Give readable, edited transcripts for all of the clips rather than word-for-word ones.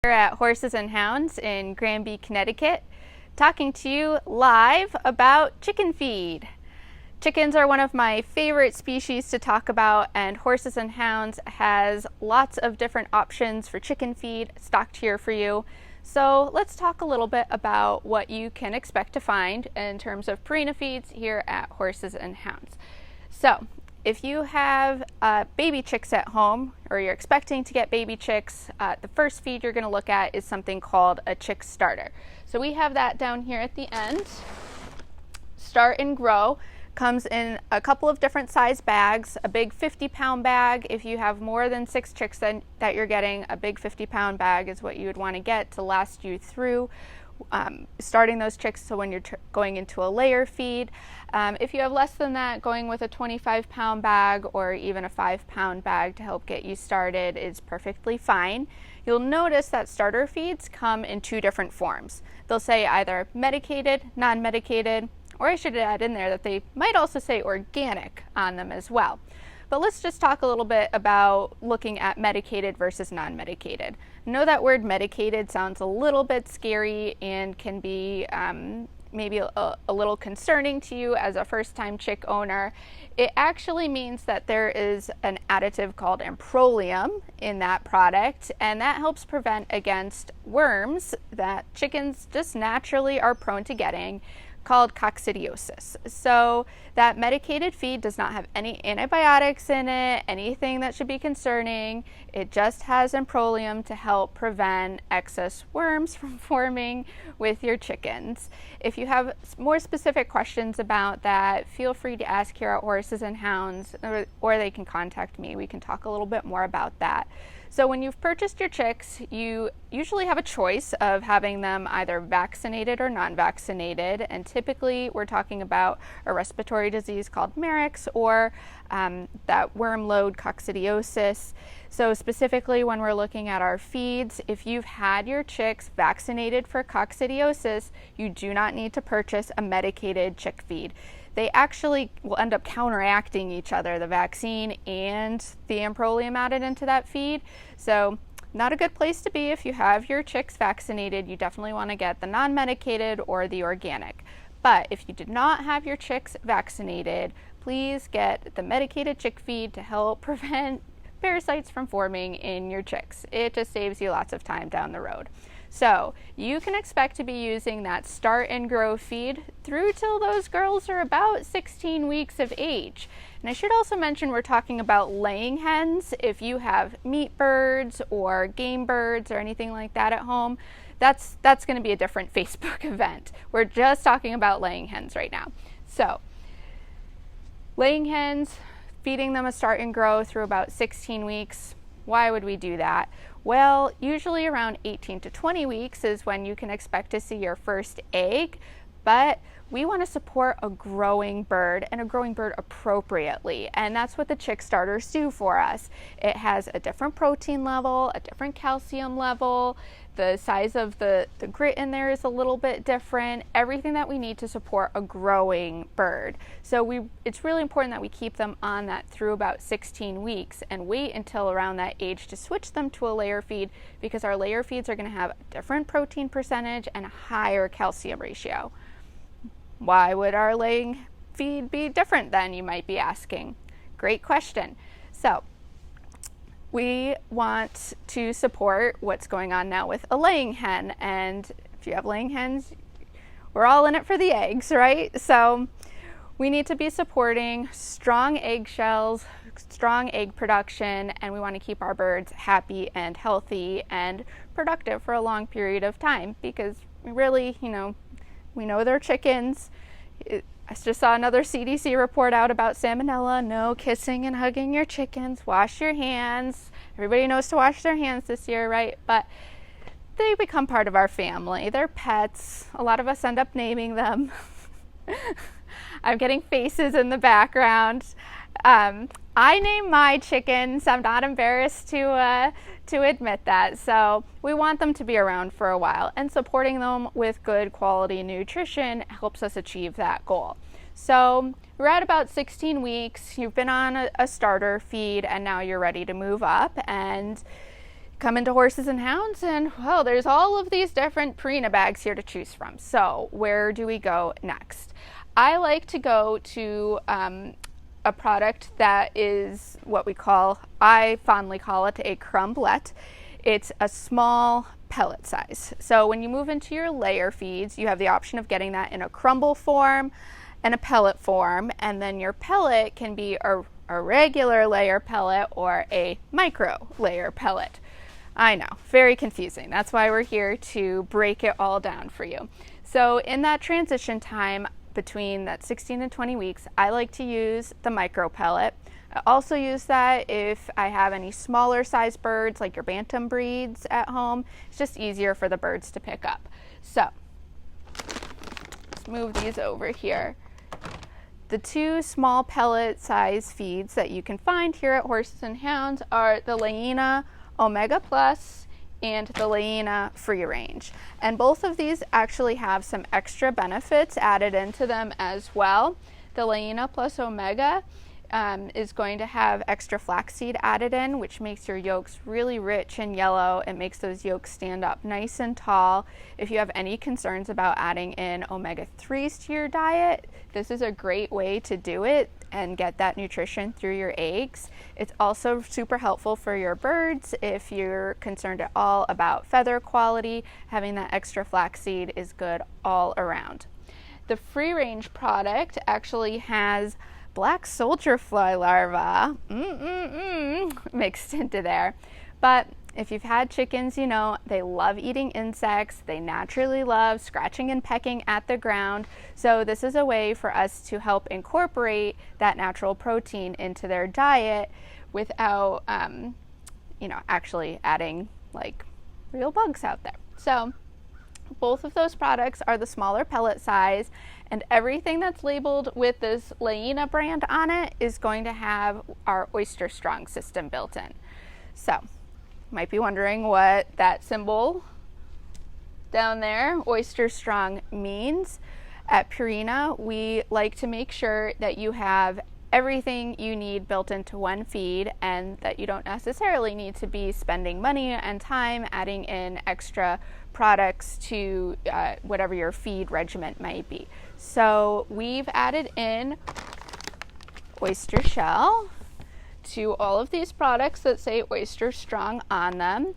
Here at Horses and Hounds in Granby, Connecticut, talking to you live about chicken feed. Chickens are one of my favorite species to talk about, and Horses and Hounds has lots of different options for chicken feed stocked here for you. So let's talk a little bit about what you can expect to find in terms of Purina feeds here at Horses and Hounds. So if you have baby chicks at home, or you're expecting to get baby chicks, the first feed you're going to look at is something called a chick starter. So we have that down here at the end. Start and Grow comes in a couple of different size bags. A big 50-pound bag, if you have more than 6 chicks that you're getting, a big 50-pound bag is what you would want to get to last you through starting those chicks, so when you're going into a layer feed. If you have less than that, going with a 25-pound bag or even a 5-pound bag to help get you started is perfectly fine. You'll notice that starter feeds come in 2 different forms. They'll say either medicated, non-medicated, or I should add in there that they might also say organic on them as well. But let's just talk a little bit about looking at medicated versus non-medicated. I know that word medicated sounds a little bit scary and can be maybe a little concerning to you as a first-time chick owner. It actually means that there is an additive called amprolium in that product, and that helps prevent against worms that chickens just naturally are prone to getting, called coccidiosis. So that medicated feed does not have any antibiotics in it, anything that should be concerning. It just has amprolium to help prevent excess worms from forming with your chickens. If you have more specific questions about that, feel free to ask here at Horses and Hounds, or they can contact me. We can talk a little bit more about that. So when you've purchased your chicks, you usually have a choice of having them either vaccinated or non-vaccinated, and typically we're talking about a respiratory disease called Marek's or that worm load coccidiosis. So specifically when we're looking at our feeds, if you've had your chicks vaccinated for coccidiosis, you do not need to purchase a medicated chick feed. They actually will end up counteracting each other, the vaccine and the amprolium added into that feed. So not a good place to be if you have your chicks vaccinated. You definitely want to get the non-medicated or the organic. But if you did not have your chicks vaccinated, please get the medicated chick feed to help prevent parasites from forming in your chicks. It just saves you lots of time down the road. So you can expect to be using that Start and Grow feed through till those girls are about 16 weeks of age. And I should also mention we're talking about laying hens. If you have meat birds or game birds or anything like that at home, that's going to be a different Facebook event. We're just talking about laying hens right now. So laying hens, feeding them a Start and Grow through about 16 weeks. Why would we do that? Well, usually around 18 to 20 weeks is when you can expect to see your first egg, but we want to support a growing bird and a growing bird appropriately, and that's what the chick starters do for us. It has a different protein level, a different calcium level, the size of the grit in there is a little bit different, everything that we need to support a growing bird. So it's really important that we keep them on that through about 16 weeks and wait until around that age to switch them to a layer feed, because our layer feeds are going to have a different protein percentage and a higher calcium ratio. Why would our laying feed be different then, you might be asking? Great question. So we want to support what's going on now with a laying hen, and if you have laying hens, we're all in it for the eggs, right? So we need to be supporting strong eggshells, strong egg production, and we want to keep our birds happy and healthy and productive for a long period of time, because really, we know they're chickens. I just saw another CDC report out about salmonella. No kissing and hugging your chickens. Wash your hands. Everybody knows to wash their hands this year, right? But they become part of our family. They're pets. A lot of us end up naming them. I'm getting faces in the background. I name my chickens. I'm not embarrassed to admit that. So we want them to be around for a while, and supporting them with good quality nutrition helps us achieve that goal. So we're at about 16 weeks. You've been on a starter feed, and now you're ready to move up. And come into Horses and Hounds, and well, there's all of these different Purina bags here to choose from. So where do we go next? I like to go to a product that is what I fondly call it a crumblette. It's a small pellet size. So when you move into your layer feeds, you have the option of getting that in a crumble form and a pellet form, and then your pellet can be a regular layer pellet or a micro layer pellet. I know, very confusing. That's why we're here to break it all down for you. So in that transition time between that 16 and 20 weeks, I like to use the micro pellet. I also use that if I have any smaller size birds like your bantam breeds at home. It's just easier for the birds to pick up. So let's move these over here. The two small pellet size feeds that you can find here at Horses and Hounds are the Leina Omega Plus and the Leina Free Range. And both of these actually have some extra benefits added into them as well. The Leina Plus Omega is going to have extra flaxseed added in, which makes your yolks really rich and yellow. It makes those yolks stand up nice and tall. If you have any concerns about adding in omega-3s to your diet, this is a great way to do it and get that nutrition through your eggs. It's also super helpful for your birds if you're concerned at all about feather quality. Having that extra flaxseed is good all around. The free range product actually has black soldier fly larvae mixed into there. But if you've had chickens, you know they love eating insects. They naturally love scratching and pecking at the ground. So this is a way for us to help incorporate that natural protein into their diet without, actually adding like real bugs out there. So both of those products are the smaller pellet size, and everything that's labeled with this Leina brand on it is going to have our Oyster Strong system built in. So, you might be wondering what that symbol down there, Oyster Strong, means. At Purina, we like to make sure that you have everything you need built into one feed, and that you don't necessarily need to be spending money and time adding in extra products to whatever your feed regimen might be. So we've added in oyster shell to all of these products that say Oyster Strong on them.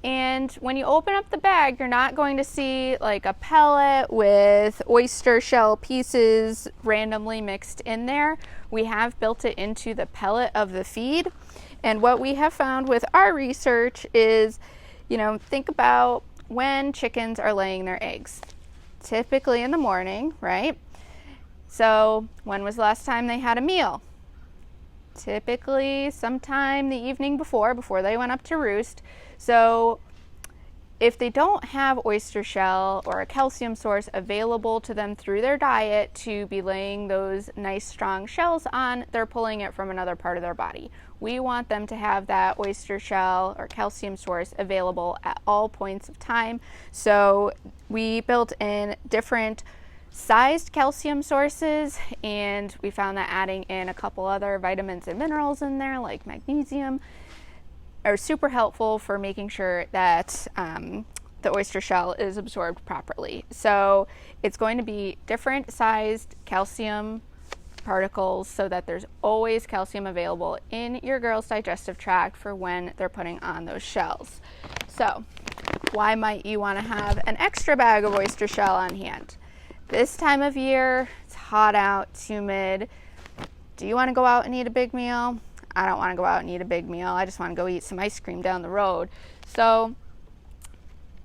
And when you open up the bag, you're not going to see like a pellet with oyster shell pieces randomly mixed in there. We have built it into the pellet of the feed. And what we have found with our research is, think about when chickens are laying their eggs. Typically in the morning, right? So when was the last time they had a meal? Typically sometime the evening before they went up to roost. So if they don't have oyster shell or a calcium source available to them through their diet to be laying those nice strong shells on, they're pulling it from another part of their body. We want them to have that oyster shell or calcium source available at all points of time. So we built in different sized calcium sources, and we found that adding in a couple other vitamins and minerals in there like magnesium are super helpful for making sure that the oyster shell is absorbed properly. So it's going to be different sized calcium particles so that there's always calcium available in your girl's digestive tract for when they're putting on those shells. So why might you want to have an extra bag of oyster shell on hand? This time of year, it's hot out, it's humid. Do you want to go out and eat a big meal? I don't want to go out and eat a big meal. I just want to go eat some ice cream down the road. So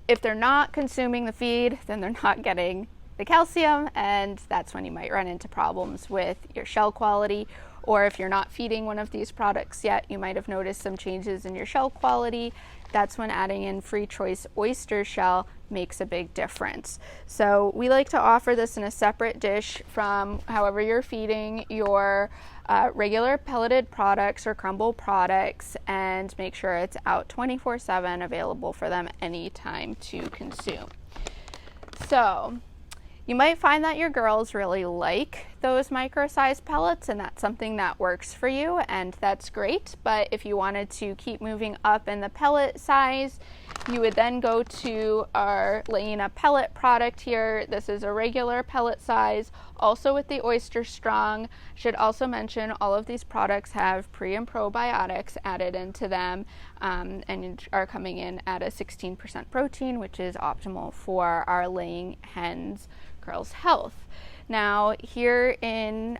if they're not consuming the feed, then they're not getting the calcium, and that's when you might run into problems with your shell quality. Or if you're not feeding one of these products yet, you might have noticed some changes in your shell quality. That's when adding in free choice oyster shell makes a big difference. So we like to offer this in a separate dish from however you're feeding your regular pelleted products or crumble products, and make sure it's out 24/7, available for them anytime to consume. So you might find that your girls really like those micro-sized pellets and that's something that works for you, and that's great. But if you wanted to keep moving up in the pellet size, you would then go to our Leina pellet product here. This is a regular pellet size, also with the Oyster Strong. Should also mention all of these products have pre and probiotics added into them, and are coming in at a 16% protein, which is optimal for our laying hens' girls' health. Now, here in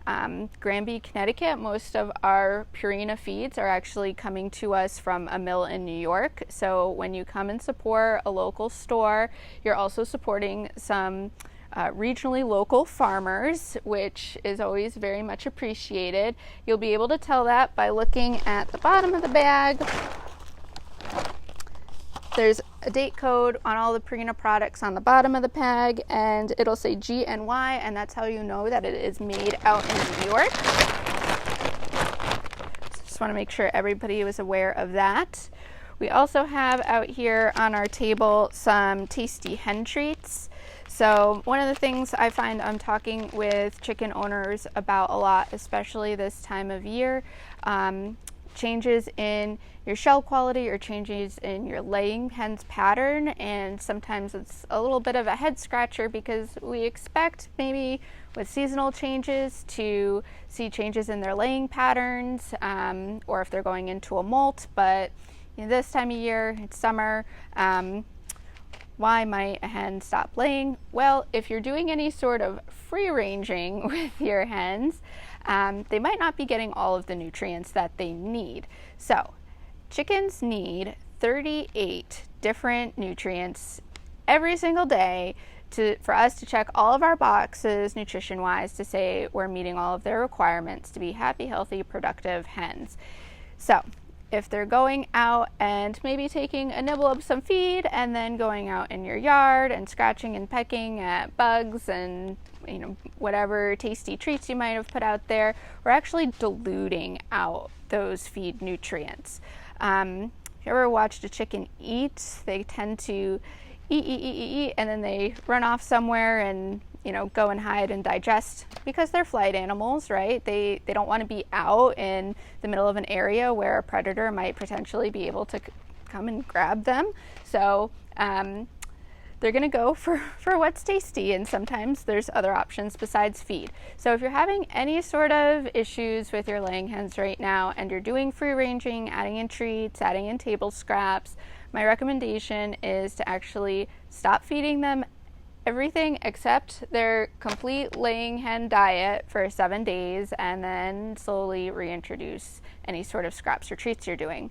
Granby, Connecticut, most of our Purina feeds are actually coming to us from a mill in New York. So when you come and support a local store, you're also supporting some regionally local farmers, which is always very much appreciated. You'll be able to tell that by looking at the bottom of the bag. There's a date code on all the Purina products on the bottom of the bag, and it'll say GNY, and that's how you know that it is made out in New York. So just want to make sure everybody was aware of that. We also have out here on our table some tasty hen treats. So one of the things I find I'm talking with chicken owners about a lot, especially this time of year, changes in your shell quality or changes in your laying hen's pattern, and sometimes it's a little bit of a head scratcher because we expect maybe with seasonal changes to see changes in their laying patterns, or if they're going into a molt, but this time of year, it's summer, why might a hen stop laying? Well, if you're doing any sort of free ranging with your hens, they might not be getting all of the nutrients that they need. So chickens need 38 different nutrients every single day for us to check all of our boxes nutrition-wise to say we're meeting all of their requirements to be happy, healthy, productive hens. So if they're going out and maybe taking a nibble of some feed and then going out in your yard and scratching and pecking at bugs and whatever tasty treats you might have put out there, we're actually diluting out those feed nutrients. If you ever watched a chicken eat, they tend to eat, and then they run off somewhere and go and hide and digest because they're flight animals, right? They don't want to be out in the middle of an area where a predator might potentially be able to come and grab them. So they're going to go for what's tasty, and sometimes there's other options besides feed. So if you're having any sort of issues with your laying hens right now and you're doing free ranging, adding in treats, adding in table scraps, my recommendation is to actually stop feeding them everything except their complete laying hen diet for 7 days, and then slowly reintroduce any sort of scraps or treats you're doing.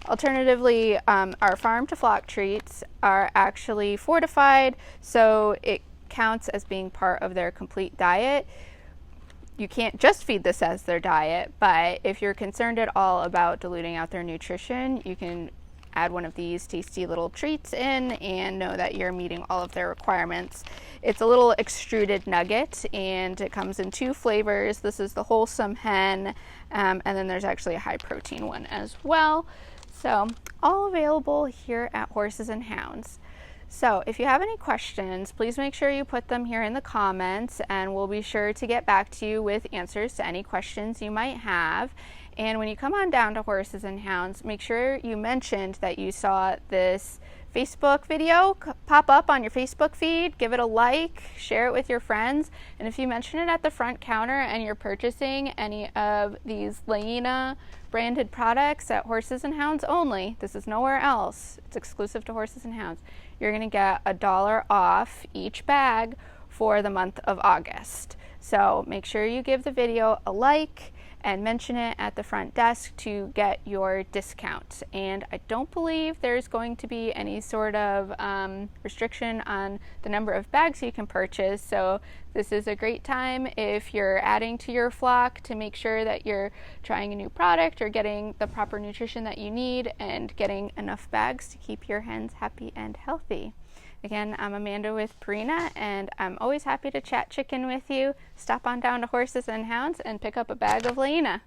Alternatively, our farm to flock treats are actually fortified, so it counts as being part of their complete diet. You can't just feed this as their diet, but if you're concerned at all about diluting out their nutrition, you can add one of these tasty little treats in and know that you're meeting all of their requirements. It's a little extruded nugget, and it comes in 2 flavors. This is the wholesome hen, and then there's actually a high protein one as well. So all available here at Horses and Hounds. So if you have any questions, please make sure you put them here in the comments, and we'll be sure to get back to you with answers to any questions you might have. And when you come on down to Horses and Hounds, make sure you mentioned that you saw this Facebook video pop up on your Facebook feed. Give it a like, share it with your friends, and if you mention it at the front counter and you're purchasing any of these Leina branded products at Horses and Hounds only, this is nowhere else, it's exclusive to Horses and Hounds, you're going to get $1 off each bag for the month of August. So make sure you give the video a like and mention it at the front desk to get your discount. And I don't believe there's going to be any sort of restriction on the number of bags you can purchase. So this is a great time if you're adding to your flock to make sure that you're trying a new product or getting the proper nutrition that you need and getting enough bags to keep your hens happy and healthy. Again, I'm Amanda with Purina, and I'm always happy to chat chicken with you. Stop on down to Horses and Hounds and pick up a bag of Leina.